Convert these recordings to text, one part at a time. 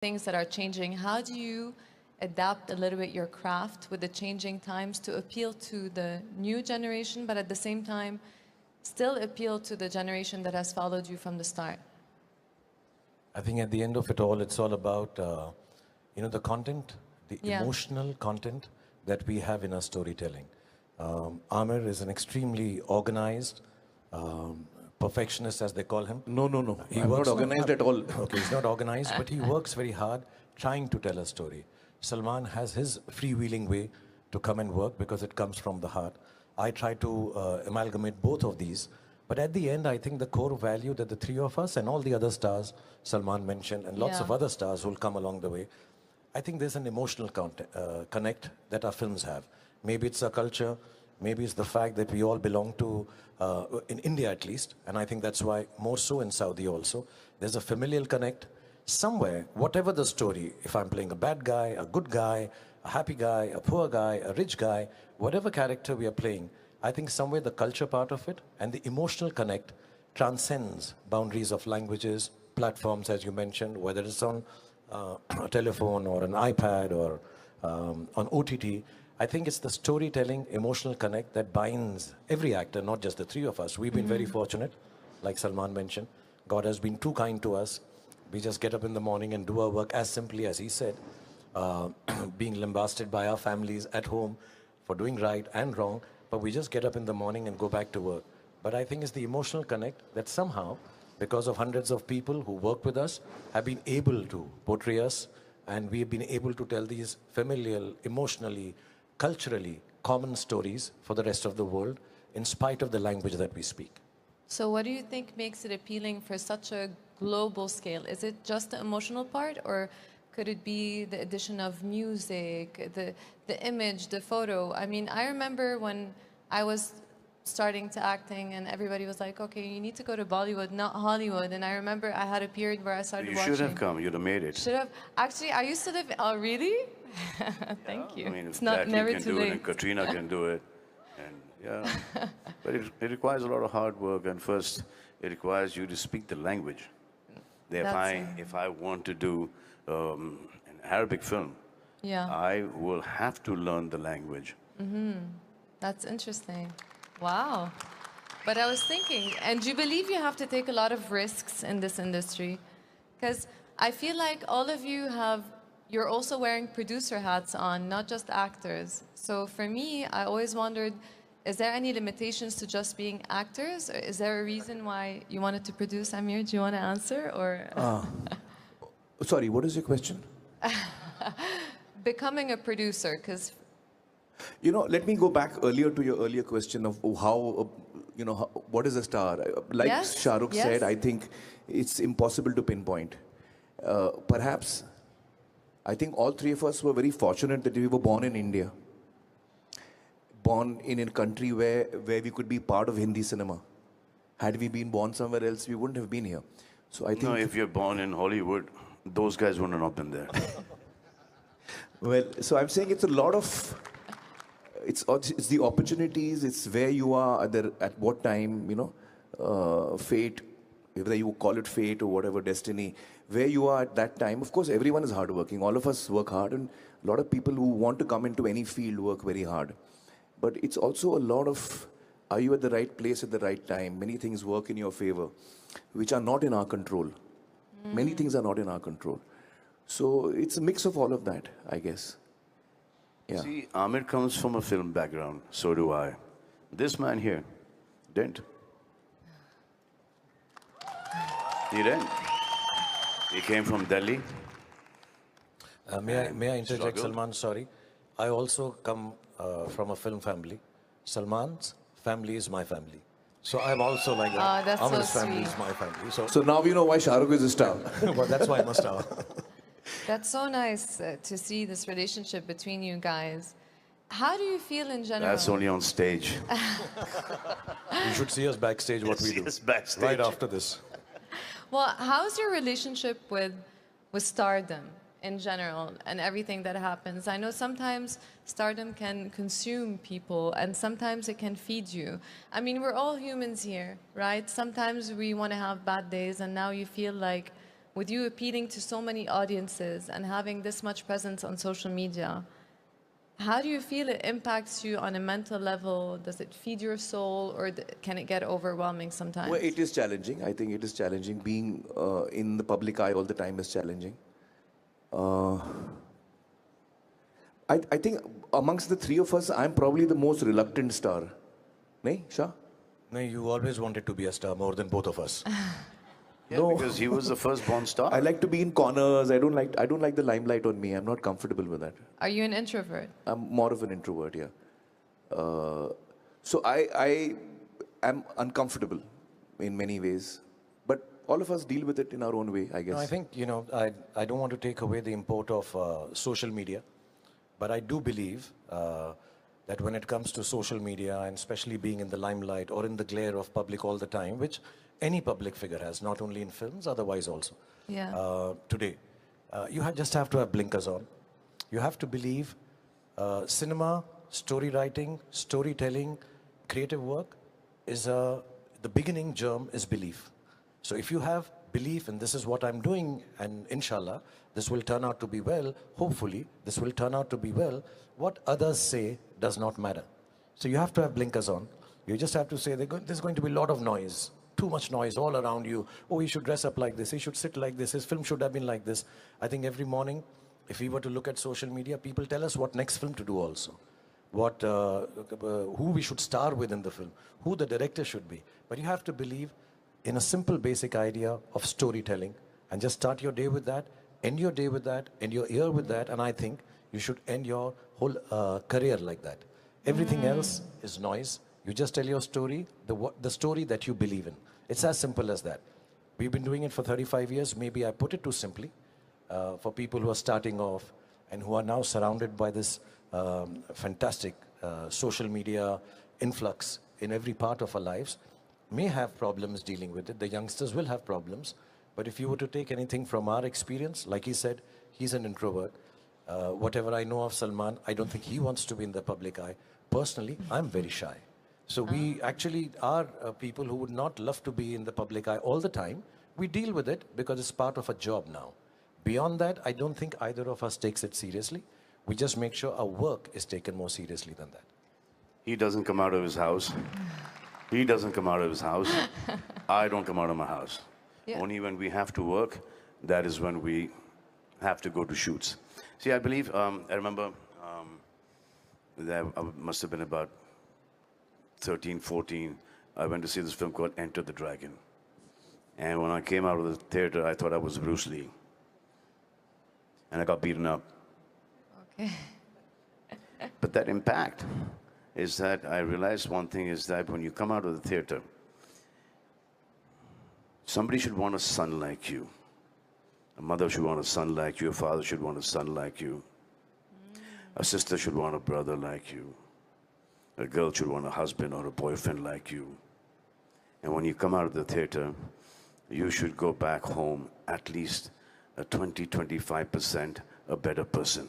things that are changing, how do you adapt a little bit your craft with the changing times to appeal to the new generation, but at the same time, still appeal to the generation that has followed you from the start? I think at the end of it all, it's all about, the content, the emotional content that we have in our storytelling. Aamir is an extremely organized, perfectionist, as they call him. No. I'm not organized at all. Okay, he's not organized, but he works very hard trying to tell a story. Salman has his freewheeling way to come and work because it comes from the heart. I try to amalgamate both of these. But at the end, I think the core value that the three of us and all the other stars Salman mentioned and lots of other stars who will come along the way, I think there's an emotional connect that our films have. Maybe it's our culture, maybe it's the fact that we all belong to, in India at least, and I think that's why more so in Saudi also, there's a familial connect. Somewhere, whatever the story, if I'm playing a bad guy, a good guy, a happy guy, a poor guy, a rich guy, whatever character we are playing, I think somewhere the culture part of it and the emotional connect transcends boundaries of languages, platforms, as you mentioned, whether it's on a telephone or an iPad or on OTT. I think it's the storytelling, emotional connect that binds every actor, not just the three of us. We've been very fortunate, like Salman mentioned. God has been too kind to us. We just get up in the morning and do our work as simply as he said, being lambasted by our families at home for doing right and wrong, but we just get up in the morning and go back to work. But I think it's the emotional connect that somehow, because of hundreds of people who work with us, have been able to portray us, and we've been able to tell these familial, emotionally, culturally common stories for the rest of the world, in spite of the language that we speak. So what do you think makes it appealing for such a global scale? Is it just the emotional part, or could it be the addition of music, the image, the photo? I mean, I remember when I was starting to acting and everybody was like, okay, you need to go to Bollywood, not Hollywood. And I remember I had a period where I started watching. You should have come. You'd have made it. Should have. Actually, I used to live. Oh, really? Thank you. I mean, it's not never too late. And Katrina can do it. And but it requires a lot of hard work. And first, it requires you to speak the language. If I want to do an Arabic film, I will have to learn the language. That's interesting. Wow. But I was thinking, and do you believe you have to take a lot of risks in this industry? Because I feel like all of you you're also wearing producer hats on, not just actors. So for me, I always wondered, is there any limitations to just being actors? Or is there a reason why you wanted to produce? Aamir, do you want to answer? Or sorry, what is your question? Becoming a producer, because... let me go back earlier to your earlier question of how, what is a star? Like Shah Rukh said, I think it's impossible to pinpoint. Perhaps, I think all three of us were very fortunate that we were born in India. Born in a country where we could be part of Hindi cinema. Had we been born somewhere else, we wouldn't have been here. So I think... No, if you're born in Hollywood, those guys wouldn't have been there. Well, so I'm saying it's a lot of... It's the opportunities, it's where you are at what time, fate, whether you call it fate or whatever, destiny, where you are at that time. Of course, everyone is hardworking. All of us work hard, and a lot of people who want to come into any field work very hard. But it's also a lot of, are you at the right place at the right time? Many things work in your favor, which are not in our control. Many things are not in our control. So it's a mix of all of that, I guess. Yeah. See, Aamir comes from a film background, so do I. This man here didn't. He didn't. He came from Delhi. May I interject, Salman? Sorry. I also come from a film family. Salman's family is my family. So I'm also like that. That's Aamir's so family sweet. is my family. So now we know why Shah Rukh is a star. Well, that's why I'm a star. That's so nice to see this relationship between you guys. How do you feel in general? That's only on stage. You should see us backstage, what we do. Backstage. Right after this. Well, how's your relationship with stardom in general and everything that happens? I know sometimes stardom can consume people and sometimes it can feed you. I mean, we're all humans here, right? Sometimes we want to have bad days and now you feel like with you appealing to so many audiences and having this much presence on social media, how do you feel it impacts you on a mental level? Does it feed your soul, or can it get overwhelming sometimes? Well, it is challenging. I think it is challenging. Being in the public eye all the time is challenging. Uh, I think amongst the three of us, I'm probably the most reluctant star. Nahi, Shah? No, you always wanted to be a star more than both of us. Yeah, No. because he was the first-born star. I like to be in corners. I don't like the limelight on me. I'm not comfortable with that. Are you an introvert? I'm more of an introvert, yeah. So I am uncomfortable in many ways. But all of us deal with it in our own way, I guess. No, I think, I don't want to take away the import of social media, but I do believe that when it comes to social media, and especially being in the limelight or in the glare of public all the time, which any public figure has, not only in films, otherwise also. Yeah. Today, you just have to have blinkers on. You have to believe cinema, story writing, storytelling, creative work is the beginning germ is belief. So if you have belief in this is what I'm doing, and inshallah, this will turn out to be well, hopefully, this will turn out to be well, what others say does not matter. So you have to have blinkers on. You just have to say there's going to be a lot of noise, too much noise all around you. Oh, he should dress up like this, he should sit like this, his film should have been like this. I think every morning, if we were to look at social media, people tell us what next film to do also. Who we should star with in the film, who the director should be. But you have to believe in a simple basic idea of storytelling and just start your day with that, end your day with that, end your year with that, and I think you should end your whole career like that. Everything else is noise. You just tell your story, the story that you believe in. It's as simple as that. We've been doing it for 35 years. Maybe I put it too simply for people who are starting off and who are now surrounded by this fantastic social media influx in every part of our lives, may have problems dealing with it. The youngsters will have problems. But if you were to take anything from our experience, like he said, he's an introvert. Whatever I know of Salman, I don't think he wants to be in the public eye. Personally, I'm very shy. So we actually are people who would not love to be in the public eye all the time. We deal with it because it's part of a job now. Beyond that, I don't think either of us takes it seriously. We just make sure our work is taken more seriously than that. He doesn't come out of his house. He doesn't come out of his house. I don't come out of my house. Yeah. Only when we have to work, that is when we have to go to shoots. See, I believe, I remember that I must have been about 13, 14. I went to see this film called Enter the Dragon. And when I came out of the theater, I thought I was Bruce Lee. And I got beaten up. Okay. But that impact is that I realized one thing is that when you come out of the theater, somebody should want a son like you. A mother should want a son like you. A father should want a son like you. A sister should want a brother like you. A girl should want a husband or a boyfriend like you. And when you come out of the theater, you should go back home at least a 20-25% a better person.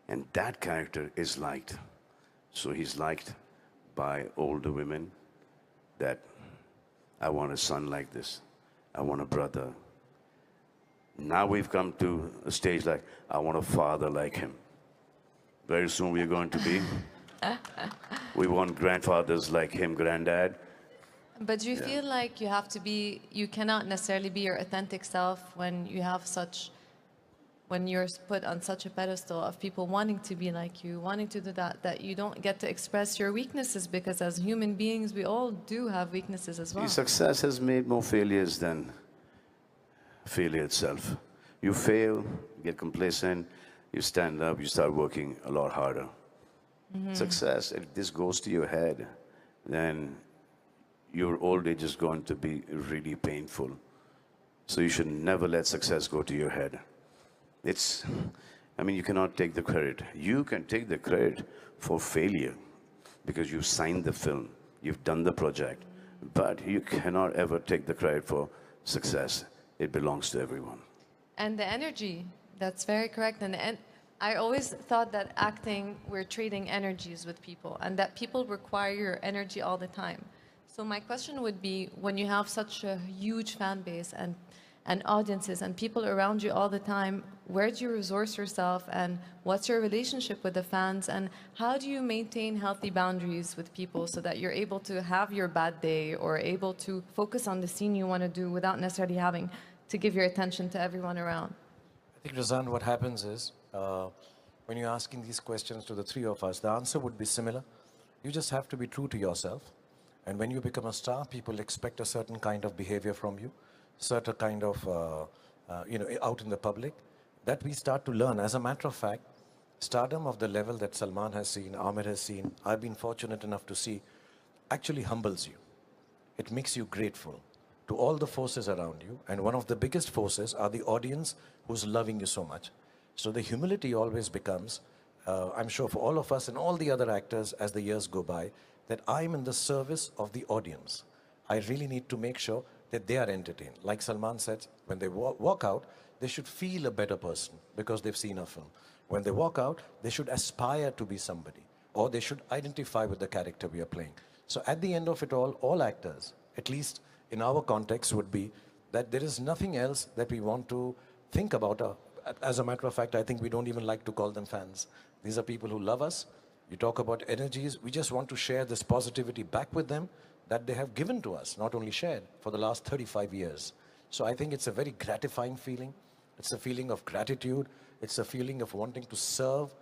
And that character is liked. So he's liked by older women that I want a son like this. I want a brother. Now we've come to a stage like, I want a father like him. Very soon we're going to be. We want grandfathers like him, granddad. But do you feel like you have to be, you cannot necessarily be your authentic self when you have such, when you're put on such a pedestal of people wanting to be like you, wanting to do that, that you don't get to express your weaknesses, because as human beings, we all do have weaknesses as well. See, success has made more failures than failure itself. You fail, get complacent, you stand up, you start working a lot harder. Success, if this goes to your head, then your old age is going to be really painful. So you should never let success go to your head. You cannot take the credit. You can take the credit for failure because you've signed the film, you've done the project, but you cannot ever take the credit for success. It belongs to everyone. And the energy, that's very correct. And I always thought that acting, we're trading energies with people, and that people require your energy all the time. So my question would be, when you have such a huge fan base and audiences and people around you all the time, where do you resource yourself, and what's your relationship with the fans, and how do you maintain healthy boundaries with people so that you're able to have your bad day or able to focus on the scene you want to do without necessarily having to give your attention to everyone around? I think, Razan, what happens is, when you're asking these questions to the three of us, the answer would be similar. You just have to be true to yourself. And when you become a star, people expect a certain kind of behavior from you, certain kind of, out in the public, that we start to learn. As a matter of fact, stardom of the level that Salman has seen, Aamir has seen, I've been fortunate enough to see, actually humbles you. It makes you grateful to all the forces around you. And one of the biggest forces are the audience who's loving you so much. So the humility always becomes, I'm sure for all of us and all the other actors as the years go by, that I'm in the service of the audience. I really need to make sure that they are entertained. Like Salman said, when they walk out, they should feel a better person because they've seen a film. When they walk out, they should aspire to be somebody, or they should identify with the character we are playing. So at the end of it all actors, at least in our context, would be that there is nothing else that we want to think about. As a matter of fact, I think we don't even like to call them fans. These are people who love us. You talk about energies. We just want to share this positivity back with them that they have given to us, not only shared, for the last 35 years. So I think it's a very gratifying feeling. It's a feeling of gratitude. It's a feeling of wanting to serve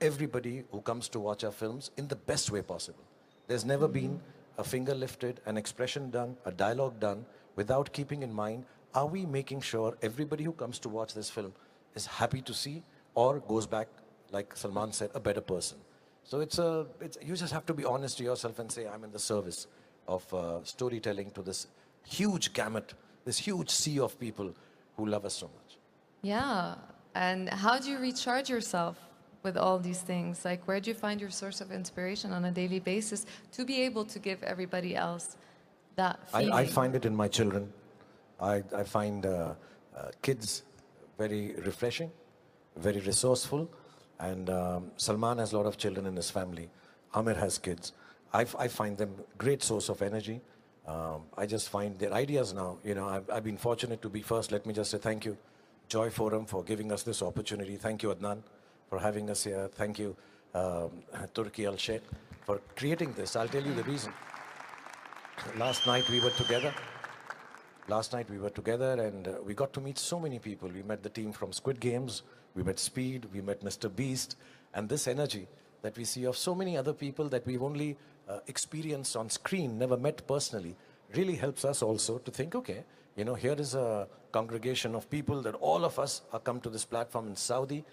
everybody who comes to watch our films in the best way possible. There's never been a finger lifted, an expression done, a dialogue done, without keeping in mind, are we making sure everybody who comes to watch this film is happy to see or goes back, like Salman said, a better person. So you just have to be honest to yourself and say, I'm in the service of storytelling to this huge gamut, this huge sea of people who love us so much. Yeah. And how do you recharge yourself with all these things? Like, where do you find your source of inspiration on a daily basis to be able to give everybody else that feeling? I find it in my children. I find kids very refreshing, very resourceful. And Salman has a lot of children in his family. Aamir has kids. I find them great source of energy. I just find their ideas now. You know, I've been fortunate to be first. Let me just say thank you, Joy Forum, for giving us this opportunity. Thank you, Adnan, for having us here. Thank you, Turki Al-Sheikh, for creating this. I'll tell you the reason. Last night we were together. And we got to meet so many people. We met the team from Squid Games. We met Speed. We met Mr. Beast. And this energy that we see of so many other people that we've only experienced on screen, never met personally, really helps us also to think, okay, you know, here is a congregation of people that all of us are come to this platform in Saudi,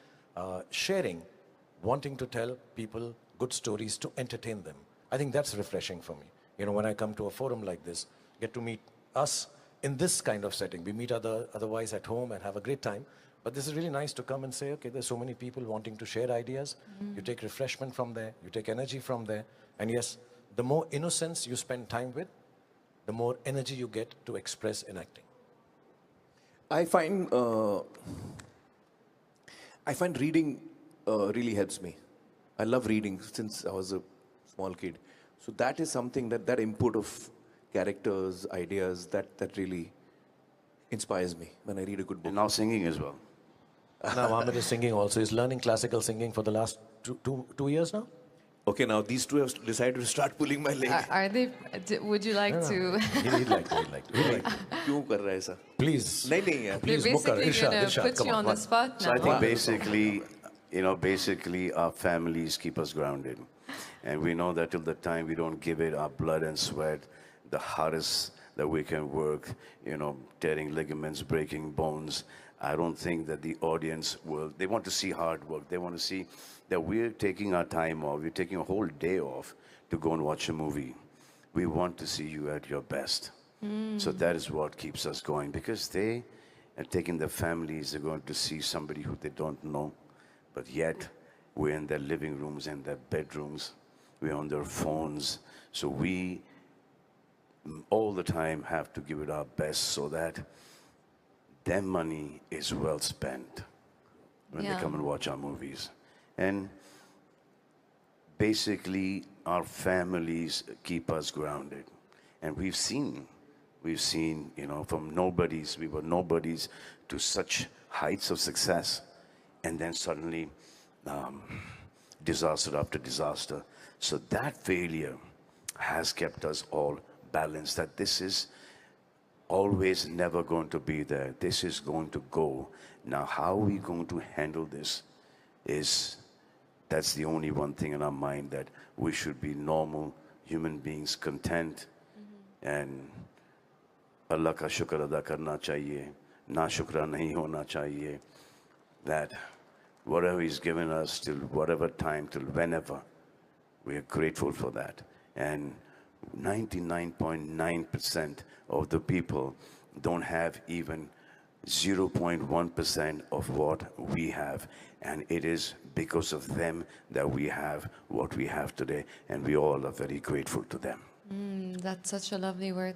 sharing, wanting to tell people good stories to entertain them. I think that's refreshing for me. You know, when I come to a forum like this, get to meet us in this kind of setting. We meet otherwise at home and have a great time. But this is really nice to come and say, okay, there's so many people wanting to share ideas. You take refreshment from there. You take energy from there. And yes, the more innocence you spend time with, the more energy you get to express in acting. I find reading really helps me. I love reading since I was a small kid. So that is something that input of characters, ideas, that really inspires me when I read a good book. And now singing as well. Now Aamir is singing also. He's learning classical singing for the last two years now. Okay, now these two have decided to start pulling my leg. Are they? Would you like to? He'd like to. क्यों कर रहा है ऐसा? Please. नहीं यार. Please, They're basically Irshad, going to Irshad, put come you on the spot now. So I think basically our families keep us grounded. And we know that till the time we don't give it our blood and sweat, the hardest that we can work, you know, tearing ligaments, breaking bones, I don't think that the audience they want to see hard work. They want to see that we're taking our time off. We're taking a whole day off to go and watch a movie. We want to see you at your best. So that is what keeps us going, because they are taking their families, they're going to see somebody who they don't know, but yet we're in their living rooms and their bedrooms. We're on their phones. So we all the time have to give it our best so that their money is well spent when they come and watch our movies. And basically, our families keep us grounded. And we've seen We've seen, you know, from nobodies, we were nobodies to such heights of success. And then suddenly, disaster after disaster. So that failure has kept us all balanced, that this is always never going to be there. This is going to go. Now, how are we going to handle this that's the only one thing in our mind, that we should be normal human beings, content, and Allah ka shukr ada karna chahiye, na shukra nahi hona chahiye, that whatever He's given us till whatever time, till whenever, we are grateful for that. And 99.9% of the people don't have even 0.1% of what we have. And it is because of them that we have what we have today. And we all are very grateful to them. That's such a lovely word.